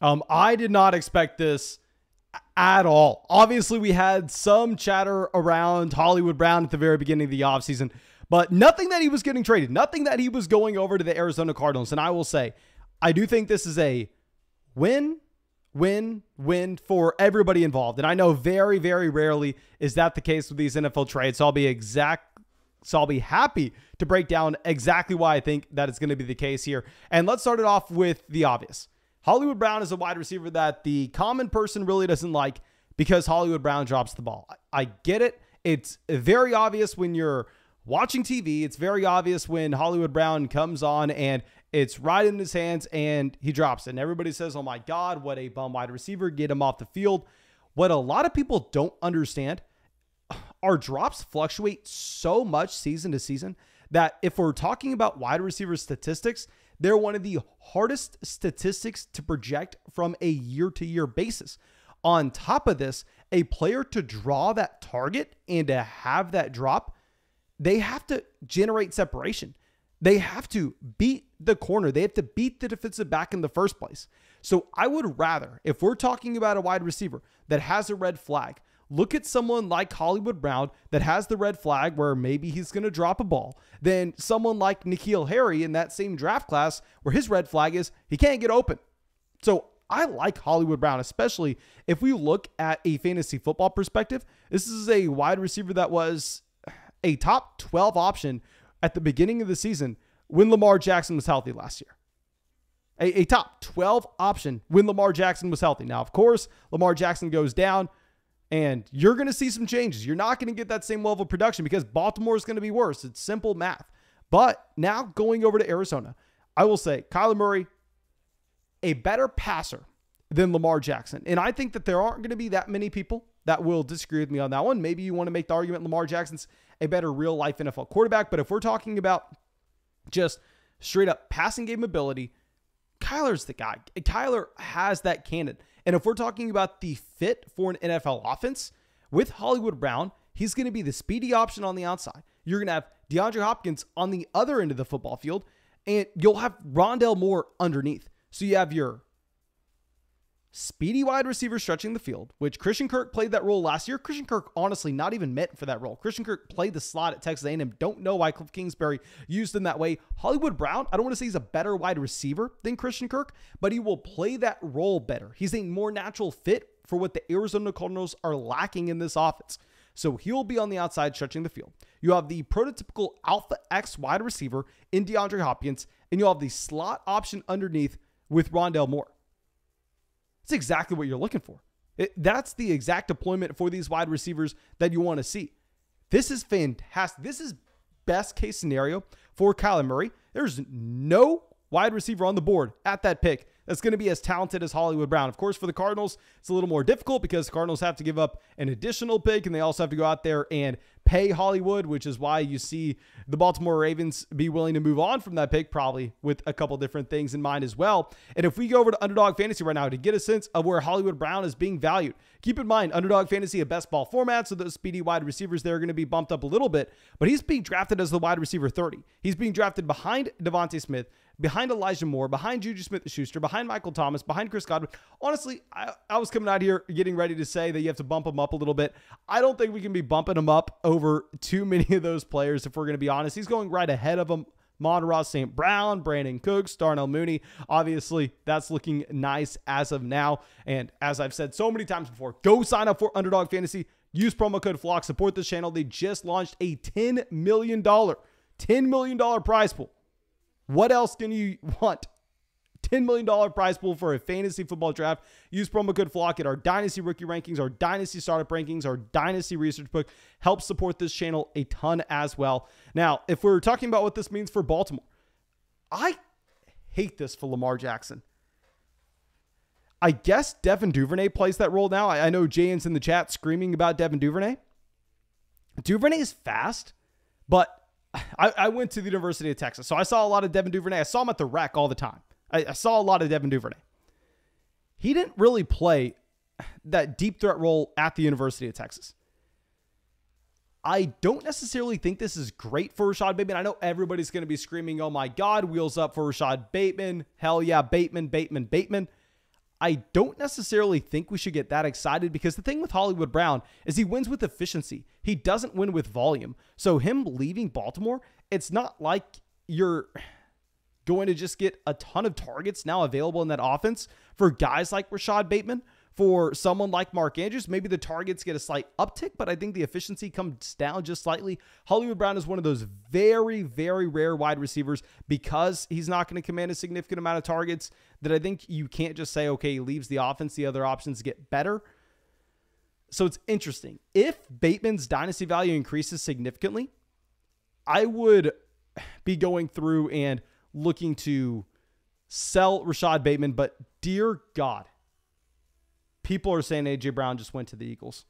I did not expect this at all. Obviously, we had some chatter around Hollywood Brown at the very beginning of the offseason, but nothing that he was getting traded, nothing that he was going over to the Arizona Cardinals. And I will say, I do think this is a win for everybody involved. And I know very, very rarely is that the case with these NFL trades. So I'll be happy to break down exactly why I think that it's going to be the case here. And let's start it off with the obvious. Hollywood Brown is a wide receiver that the common person really doesn't like because Hollywood Brown drops the ball. I get it. It's very obvious when you're watching TV. It's very obvious when Hollywood Brown comes on and it's right in his hands and he drops it. And everybody says, oh my God, what a bum wide receiver. Get him off the field. What a lot of people don't understand, our drops fluctuate so much season to season that if we're talking about wide receiver statistics, they're one of the hardest statistics to project from a year-to-year basis. On top of this, a player to draw that target and to have that drop, they have to generate separation. They have to beat the corner. They have to beat the defensive back in the first place. So I would rather, if we're talking about a wide receiver that has a red flag, look at someone like Hollywood Brown that has the red flag where maybe he's going to drop a ball than someone like N'Keal Harry in that same draft class where his red flag is he can't get open. So I like Hollywood Brown, especially if we look at a fantasy football perspective. This is a wide receiver that was a top 12 option at the beginning of the season when Lamar Jackson was healthy last year. A top 12 option when Lamar Jackson was healthy. Now, of course, Lamar Jackson goes down, and you're going to see some changes. You're not going to get that same level of production because Baltimore is going to be worse. It's simple math. But now going over to Arizona, I will say Kyler Murray, a better passer than Lamar Jackson. And I think that there aren't going to be that many people that will disagree with me on that one. Maybe you want to make the argument Lamar Jackson's a better real-life NFL quarterback. But if we're talking about just straight-up passing game ability, Kyler's the guy. Kyler has that cannon. And if we're talking about the fit for an NFL offense, with Hollywood Brown, he's going to be the speedy option on the outside. You're going to have DeAndre Hopkins on the other end of the football field, and you'll have Rondale Moore underneath. So you have your speedy wide receiver stretching the field, which Christian Kirk played that role last year. Christian Kirk, honestly, not even meant for that role. Christian Kirk played the slot at Texas A&M. Don't know why Cliff Kingsbury used him that way. Hollywood Brown, I don't want to say he's a better wide receiver than Christian Kirk, but he will play that role better. He's a more natural fit for what the Arizona Cardinals are lacking in this offense. So he'll be on the outside stretching the field. You have the prototypical Alpha X wide receiver in DeAndre Hopkins, and you'll have the slot option underneath with Rondale Moore. That's exactly what you're looking for. That's the exact deployment for these wide receivers that you want to see. This is fantastic. This is best case scenario for Kyler Murray. There's no wide receiver on the board at that pick that's going to be as talented as Hollywood Brown. Of course, for the Cardinals, it's a little more difficult because the Cardinals have to give up an additional pick, and they also have to go out there and pay Hollywood, which is why you see the Baltimore Ravens be willing to move on from that pick, probably with a couple different things in mind as well. And if we go over to Underdog Fantasy right now to get a sense of where Hollywood Brown is being valued, keep in mind, Underdog Fantasy, a best ball format, so those speedy wide receivers there are going to be bumped up a little bit, but he's being drafted as the wide receiver 30. He's being drafted behind Devontae Smith, behind Elijah Moore, behind Juju Smith-Schuster, behind Michael Thomas, behind Chris Godwin. Honestly, I was coming out here getting ready to say that you have to bump him up a little bit. I don't think we can be bumping him up over too many of those players, if we're going to be honest. He's going right ahead of him. Monroe St. Brown, Brandon Cooks, Darnell Mooney. Obviously, that's looking nice as of now. And as I've said so many times before, go sign up for Underdog Fantasy. Use promo code FLOCK. Support this channel. They just launched a $10 million prize pool. What else can you want? $10 million prize pool for a fantasy football draft. Use promo code FLOCK at our Dynasty rookie rankings, our Dynasty startup rankings, our Dynasty research book. Help support this channel a ton as well. Now, if we're talking about what this means for Baltimore, I hate this for Lamar Jackson. I guess Devin Duvernay plays that role now. I know Jayen's in the chat screaming about Devin Duvernay. Duvernay is fast, but I went to the University of Texas, so I saw a lot of Devin Duvernay. I saw him at the rec all the time. I saw a lot of Devin Duvernay. He didn't really play that deep threat role at the University of Texas. I don't necessarily think this is great for Rashad Bateman. I know everybody's going to be screaming, oh my God, wheels up for Rashad Bateman. Hell yeah, Bateman. I don't necessarily think we should get that excited because the thing with Hollywood Brown is he wins with efficiency. He doesn't win with volume. So him leaving Baltimore, it's not like you're going to just get a ton of targets now available in that offense for guys like Rashad Bateman. For someone like Mark Andrews, maybe the targets get a slight uptick, but I think the efficiency comes down just slightly. Hollywood Brown is one of those very, very rare wide receivers because he's not going to command a significant amount of targets that I think you can't just say, okay, he leaves the offense, the other options get better. So it's interesting. If Bateman's dynasty value increases significantly, I would be going through and looking to sell Rashad Bateman, but dear God, people are saying A.J. Brown just went to the Eagles.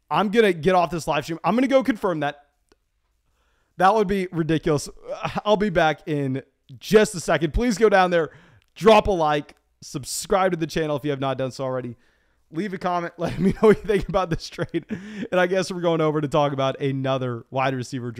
I'm going to get off this live stream. I'm going to go confirm that. That would be ridiculous. I'll be back in just a second. Please go down there, drop a like, subscribe to the channel if you have not done so already. Leave a comment. Let me know what you think about this trade. And I guess we're going over to talk about another wide receiver.